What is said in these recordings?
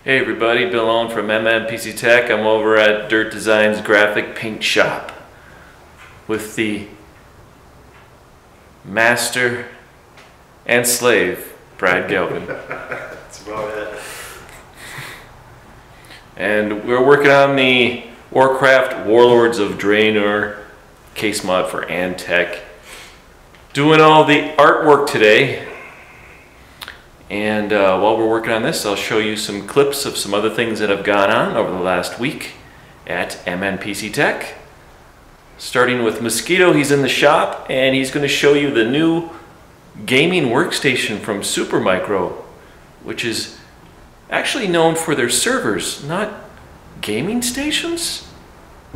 Hey everybody, Bill Owen from Mnpctech. I'm over at Dirt Design's graphic paint shop with the master and slave, Brad Galvin. That's about it. And we're working on the Warcraft Warlords of Draenor case mod for Antec. Doing all the artwork today. And while we're working on this, I'll show you some clips of some other things that have gone on over the last week at Mnpctech. Starting with Mosquito, he's in the shop and he's going to show you the new gaming workstation from SUPERMICRO, which is actually known for their servers, not gaming stations.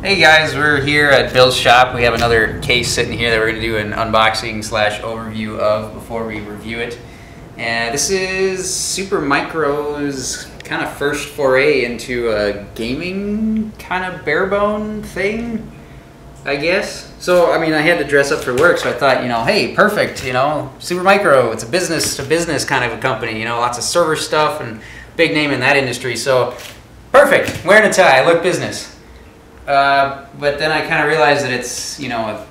Hey guys, we're here at Bill's shop. We have another case sitting here that we're going to do an unboxing slash overview of before we review it. And this is SUPERMICRO's kind of first foray into a gaming kind of barebone thing, I guess. So, I mean, I had to dress up for work, so I thought, hey, perfect, SUPERMICRO, it's a business-to-business kind of a company, lots of server stuff and big name in that industry. So, perfect, wearing a tie, look business. But then I kind of realized that it's, a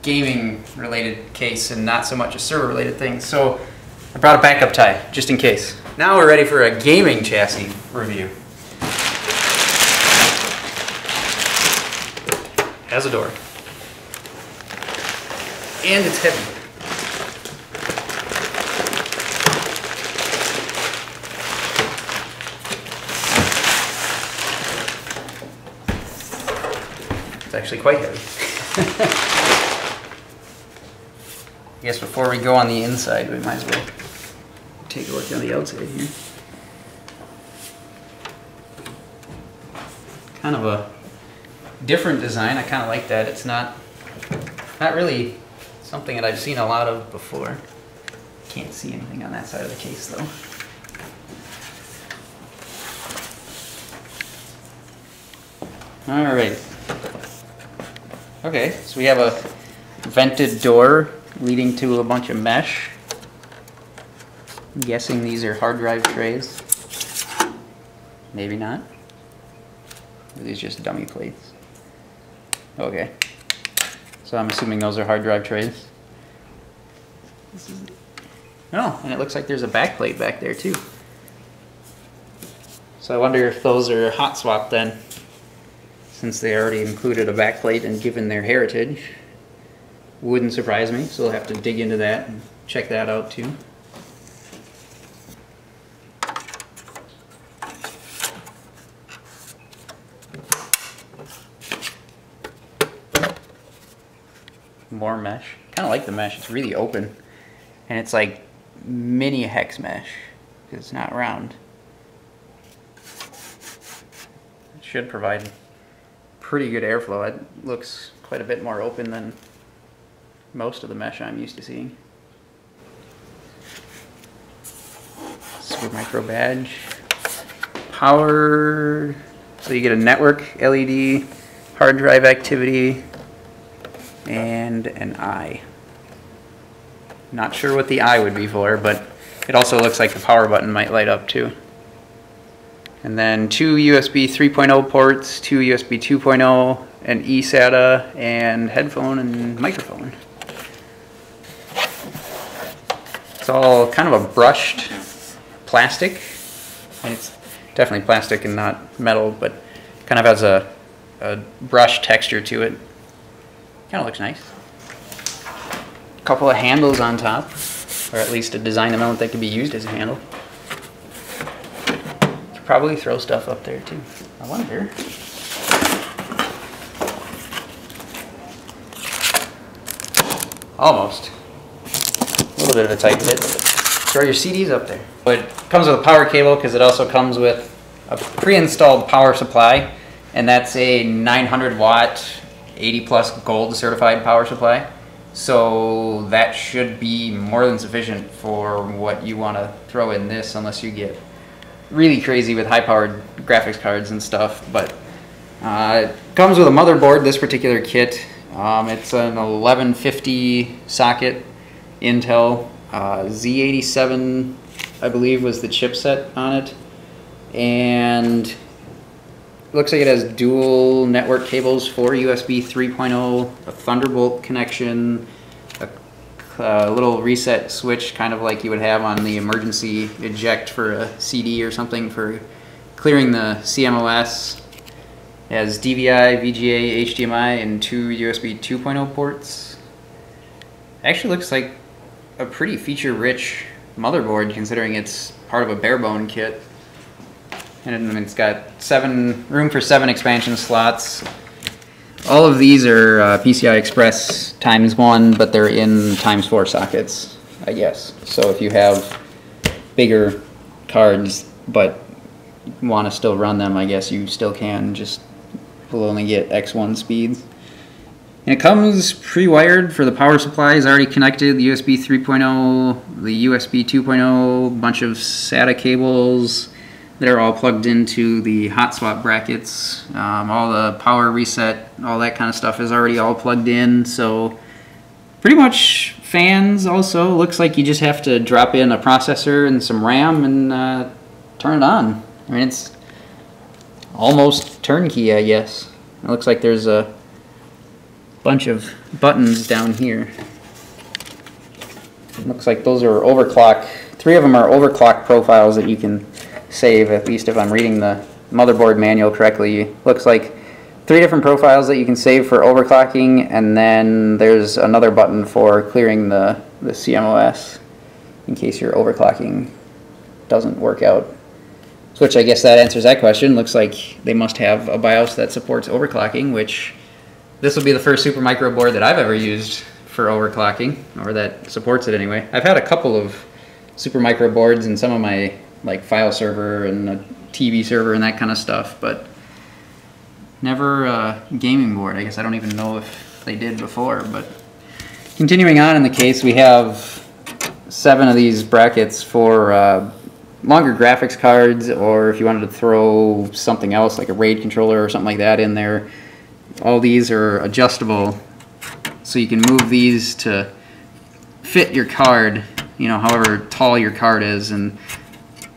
gaming-related case and not so much a server-related thing. So I brought a backup tie, just in case. Now we're ready for a gaming chassis review. Has a door. And it's heavy. It's actually quite heavy. I guess before we go on the inside, we might as well take a look on the outside here. Kind of a different design. I kind of like that. It's not really something that I've seen a lot of before. Can't see anything on that side of the case though. All right. Okay, so we have a vented door leading to a bunch of mesh. I'm guessing these are hard drive trays. Maybe not. Are these just dummy plates? Okay. So I'm assuming those are hard drive trays. Oh, and it looks like there's a back plate back there too. So I wonder if those are hot swapped then, since they already included a back plate and given their heritage. Wouldn't surprise me, so we'll have to dig into that and check that out too. More mesh. Kind of like the mesh. It's really open. And it's like mini hex mesh because it's not round. It should provide pretty good airflow. It looks quite a bit more open than most of the mesh I'm used to seeing. SUPERMICRO badge. Power. So you get a network LED, hard drive activity, and an eye. Not sure what the eye would be for, but it also looks like the power button might light up too. And then 2 USB 3.0 ports, 2 USB 2.0, an eSATA, and headphone and microphone. It's all kind of a brushed plastic, and it's definitely plastic and not metal, but kind of has a brush texture to it. Kind of looks nice. A couple of handles on top, or at least a design element that could be used as a handle. Could probably throw stuff up there too. I wonder. Almost. A little bit of a tight fit. Throw your CDs up there. It comes with a power cable because it also comes with a pre-installed power supply, and that's a 900 watt 80 plus gold certified power supply. So that should be more than sufficient for what you want to throw in this, unless you get really crazy with high powered graphics cards and stuff. But it comes with a motherboard, this particular kit. It's an 1150 socket Intel Z87, I believe, was the chipset on it. and looks like it has dual network cables for USB 3.0, a Thunderbolt connection, a little reset switch, kind of like you would have on the emergency eject for a CD or something for clearing the CMOS. It has DVI, VGA, HDMI, and 2 USB 2.0 ports. Actually looks like a pretty feature-rich motherboard considering it's part of a Barebone kit. And it's got room for 7 expansion slots. All of these are PCI Express ×1, but they're in ×4 sockets, I guess. So if you have bigger cards but want to still run them, I guess you still can, just will only get X1 speeds. And it comes pre-wired for the power supply is already connected, the USB 3.0, the USB 2.0, bunch of SATA cables. They're all plugged into the hot swap brackets. All the power reset, all that kind of stuff is already all plugged in. So pretty much fans also. Looks like you just have to drop in a processor and some RAM and turn it on. I mean, it's almost turnkey, I guess. It looks like there's a bunch of buttons down here. It looks like those are overclock. 3 of them are overclock profiles that you can save, at least if I'm reading the motherboard manual correctly. Looks like 3 different profiles that you can save for overclocking, and then there's another button for clearing the CMOS in case your overclocking doesn't work out. Which I guess that answers that question. Looks like they must have a BIOS that supports overclocking, which this will be the first Supermicro board that I've ever used for overclocking, or that supports it anyway. I've had a couple of Supermicro boards in some of my like file server and a TV server and that kind of stuff, but never a gaming board. I guess I don't even know if they did before. But continuing on in the case, we have 7 of these brackets for longer graphics cards, or if you wanted to throw something else like a RAID controller or something like that in there. All these are adjustable, so you can move these to fit your card, you know, however tall your card is. And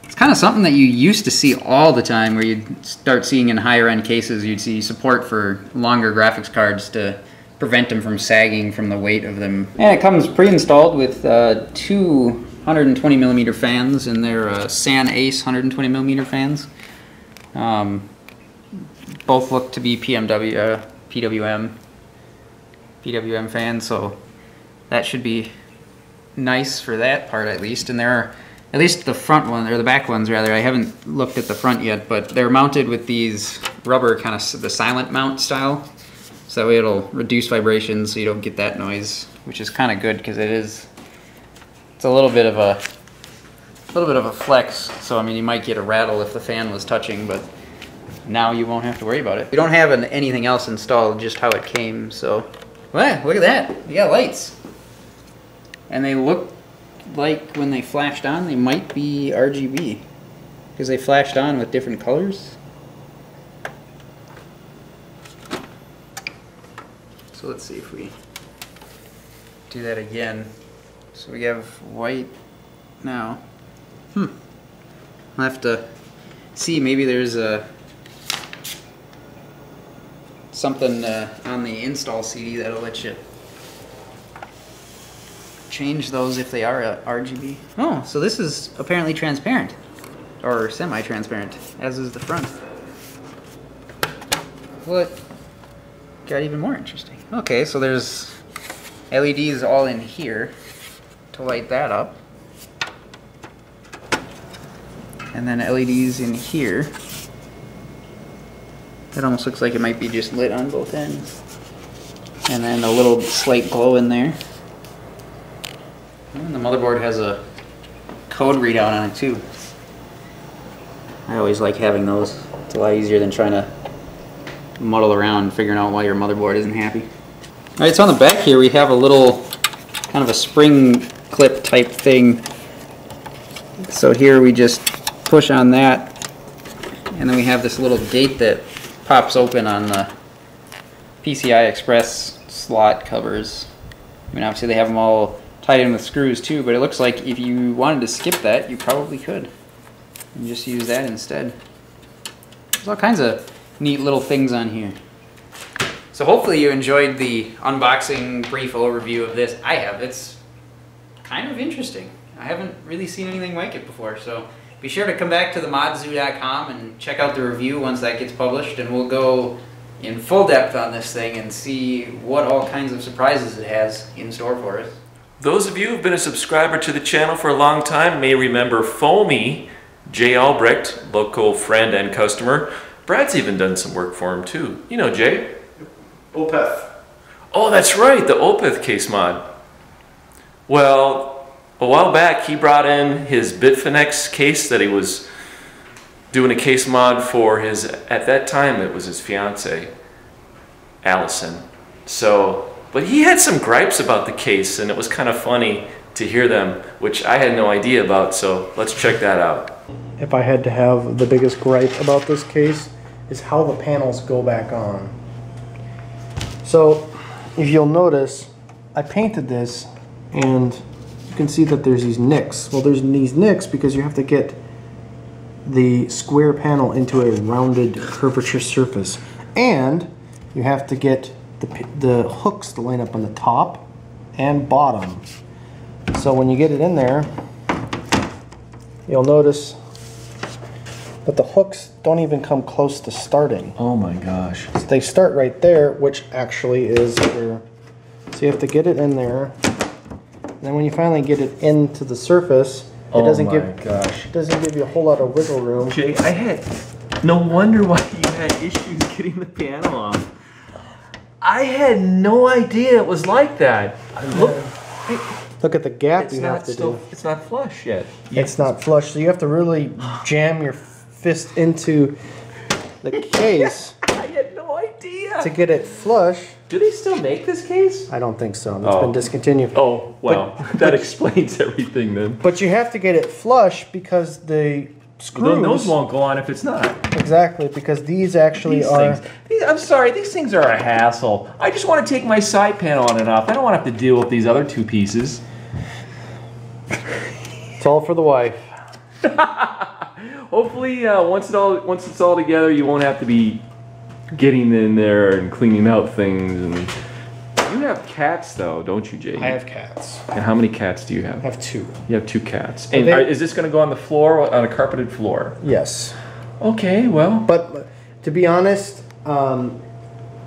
it's kind of something that you used to see all the time, where you'd start seeing in higher end cases, you'd see support for longer graphics cards to prevent them from sagging from the weight of them. And it comes pre-installed with 2 120mm fans, and they're San Ace 120mm fans. Both look to be PWM fans, so that should be nice for that part at least. And there are, at least the front one, or the back ones rather, I haven't looked at the front yet, but they're mounted with these rubber kind of the silent mount style, so that way it'll reduce vibrations so you don't get that noise, which is kind of good because it's a little bit of a flex. So I mean, you might get a rattle if the fan was touching, but now you won't have to worry about it. We don't have anything else installed, just how it came. So, well, look at that. You got lights, and they look like when they flashed on, they might be RGB because they flashed on with different colors. So let's see if we do that again. So we have white now. I'll have to see, maybe there's something on the install CD that'll let you change those if they are RGB. Oh, so this is apparently transparent, or semi-transparent, as is the front. What got even more interesting. Okay, so there's LEDs all in here to light that up, and then LEDs in here. It almost looks like it might be just lit on both ends, and then a little slight glow in there. And the motherboard has a code readout on it too. I always like having those. It's a lot easier than trying to muddle around figuring out why your motherboard isn't happy. Alright, so on the back here we have a little kind of a spring clip type thing. So here we just push on that, and then we have this little gate that pops open on the PCI Express slot covers. I mean, obviously they have them all tied in with screws too, but it looks like if you wanted to skip that, you probably could. and just use that instead. There's all kinds of neat little things on here. So hopefully you enjoyed the unboxing brief overview of this. I have. It's kind of interesting. I haven't really seen anything like it before, so be sure to come back to themodzoo.com and check out the review once that gets published, and we'll go in full depth on this thing and see what all kinds of surprises it has in store for us. Those of you who've been a subscriber to the channel for a long time may remember Foamy, Jay Albrecht, local friend and customer. Brad's even done some work for him too. You know Jay? Opeth. Oh, that's right, the Opeth case mod. Well, a while back he brought in his Bitfenix case that he was doing a case mod for his, at that time it was his fiance, Allison. So, but he had some gripes about the case and it was kind of funny to hear them, which I had no idea about, so let's check that out. If I had to have the biggest gripe about this case, is how the panels go back on. So, if you'll notice, I painted this and you can see that there's these nicks. Well, there's these nicks because you have to get the square panel into a rounded curvature surface, and you have to get the hooks to line up on the top and bottom. So when you get it in there, you'll notice that the hooks don't even come close to starting. Oh my gosh. So they start right there, which actually is where, so you have to get it in there, and then when you finally get it into the surface, it doesn't give you a whole lot of wiggle room. Jay, no wonder why you had issues getting the panel off. I had no idea it was like that. Look at the gap you have to do. It's not flush yet. It's not flush, so you have to really jam your fist into the case. I had no idea. To get it flush. Do they still make this case? I don't think so. It's been discontinued. Oh, well, that explains everything then. But you have to get it flush because the screws... Those won't go on if it's not. Exactly, because these actually I'm sorry, these things are a hassle. I just want to take my side panel on and off. I don't want to have to deal with these other two pieces. It's all for the wife. Hopefully, once it's all together, you won't have to be getting in there and cleaning out things. And you have cats, though, don't you, Jay? I have cats. And how many cats do you have? I have 2. You have 2 cats. And is this going to go on the floor, on a carpeted floor? Yes. Okay, well. But to be honest, I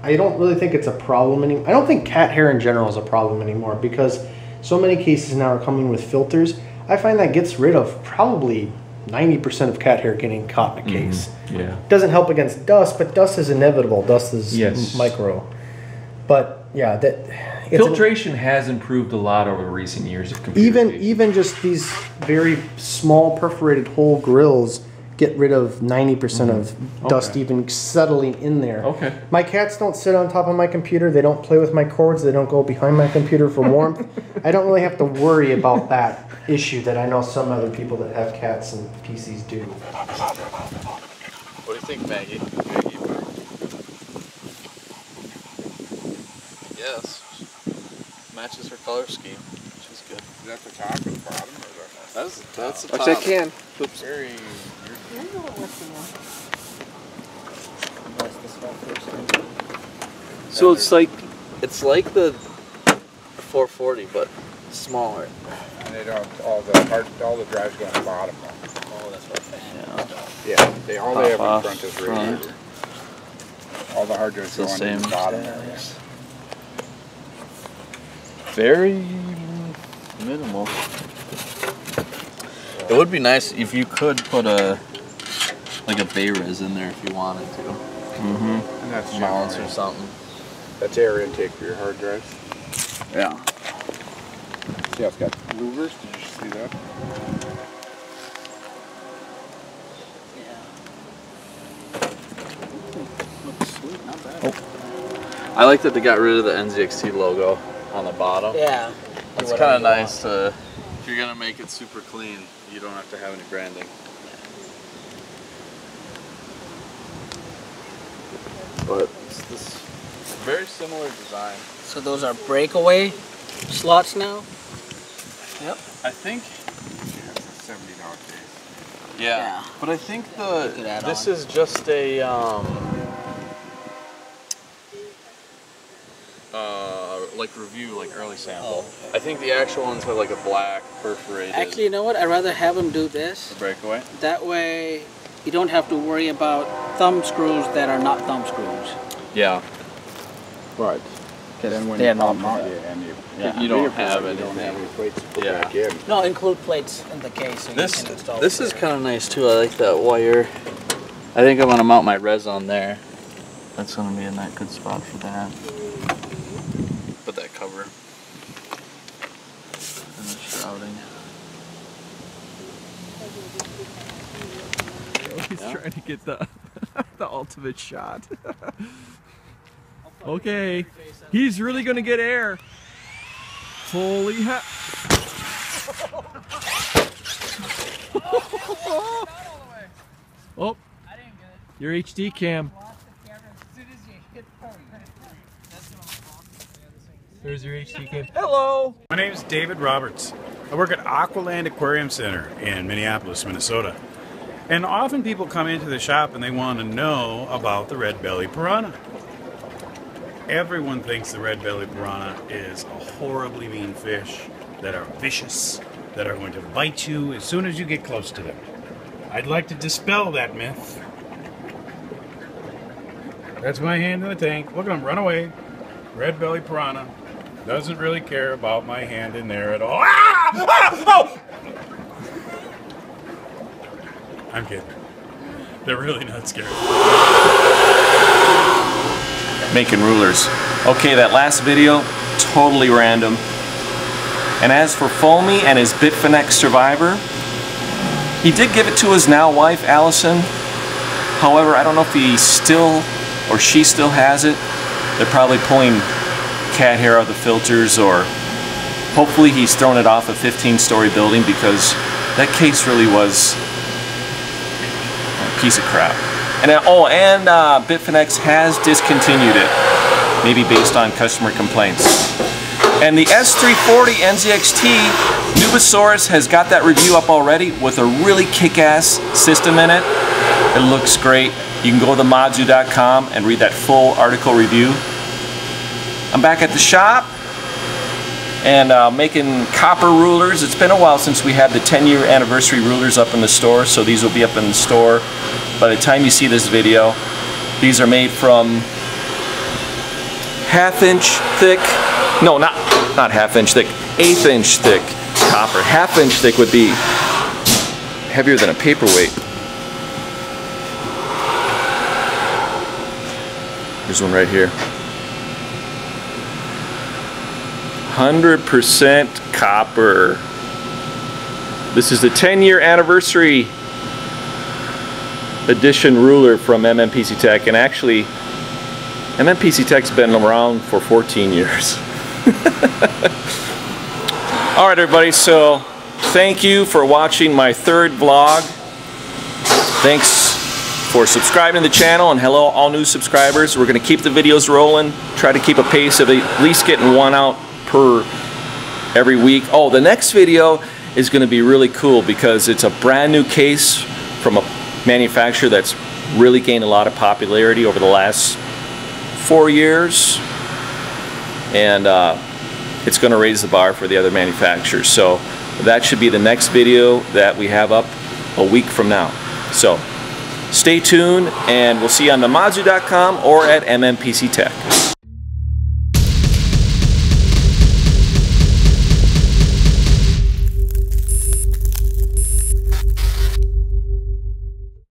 don't really think it's a problem anymore. I don't think cat hair in general is a problem anymore because so many cases now are coming with filters. I find that gets rid of probably 90% of cat hair getting caught in a case. Yeah. Doesn't help against dust, but dust is inevitable. Dust is micro. But yeah, filtration has improved a lot over recent years of computer. Even just these very small perforated hole grills get rid of 90% of dust even settling in there. Okay. My cats don't sit on top of my computer. They don't play with my cords. They don't go behind my computer for warmth. I don't really have to worry about that issue that I know some other people that have cats and PCs do. What do you think, Maggie? Yes. Matches her color scheme, which is good. Is that the top or the bottom? Or That's the top. I can. Oops. So it's like the 440, but smaller. And they don't all the drives go on the bottom. Oh, that's what I'm saying. Yeah, all they have in front is radiator. All the hard drives go on the bottom area. Very minimal. It would be nice if you could put a Bay-Res in there if you wanted to. Mm-hmm. And that's mounts or something. That's air intake for your hard drives. Yeah. See how it's got louvers? Did you see that? Oh. I like that they got rid of the NZXT logo on the bottom. Yeah. It's kind of nice to, if you're going to make it super clean, you don't have to have any branding. But it's this very similar design. So those are breakaway slots now? Yep. I think it's a $70 case. Yeah. But I think could add this on. is just a like review, like early sample. Oh, I think the actual ones have like a black perforated. Actually, you know what? I'd rather have them do this. Breakaway. That way, you don't have to worry about thumb screws that are not thumb screws. Yeah. Right. Then when They're you not pop out, bad. and you, You don't vehicle, have you don't have anything. any plates to put Yeah. back in. No, include plates in the case so This you can install this it is there. kind of nice too. I like that wire. I think I'm gonna mount my res on there. That's gonna be a nice good spot for that. Put that cover. And the shrouding. He's trying to get the the ultimate shot. Okay, he's really gonna get air. Holy heck! Oh, your HD cam. There's your HD cam. Hello. My name is David Roberts. I work at Aqualand Aquarium Center in Minneapolis, Minnesota. And often people come into the shop and they want to know about the red-bellied piranha. Everyone thinks the red-bellied piranha is a horribly mean fish that are vicious, that are going to bite you as soon as you get close to them. I'd like to dispel that myth. That's my hand in the tank. Look at him run away. Red-bellied piranha doesn't really care about my hand in there at all. Ah! Ah! Oh! I'm kidding. They're really not scared. Making rulers. Okay, that last video, totally random. And as for Foamy and his Bitfenix Survivor, he did give it to his now wife, Allison. However, I don't know if he still or she still has it. They're probably pulling cat hair out of the filters, or hopefully he's thrown it off a 15-story building, because that case really was a piece of crap. And Bitfenix has discontinued it, maybe based on customer complaints. And the S340 NZXT Nubosaurus has got that review up already with a really kick-ass system in it. It looks great. You can go to themodzu.com and read that full article review. I'm back at the shop and making copper rulers. It's been a while since we had the 10-year anniversary rulers up in the store, so these will be up in the store by the time you see this video. These are made from half-inch thick, no, not half-inch thick, eighth-inch thick copper. Half-inch thick would be heavier than a paperweight. There's one right here. 100% copper. This is the 10-year anniversary edition ruler from Mnpctech, and actually Mnpctech's been around for 14 years. Alright everybody, so thank you for watching my third vlog. Thanks for subscribing to the channel, and hello all new subscribers. We're going to keep the videos rolling, try to keep a pace of at least getting one out per every week. Oh, the next video is going to be really cool because it's a brand new case from a manufacturer that's really gained a lot of popularity over the last 4 years, and it's going to raise the bar for the other manufacturers. So that should be the next video that we have up a week from now. So stay tuned, and we'll see you on themodzu.com or at Mnpctech.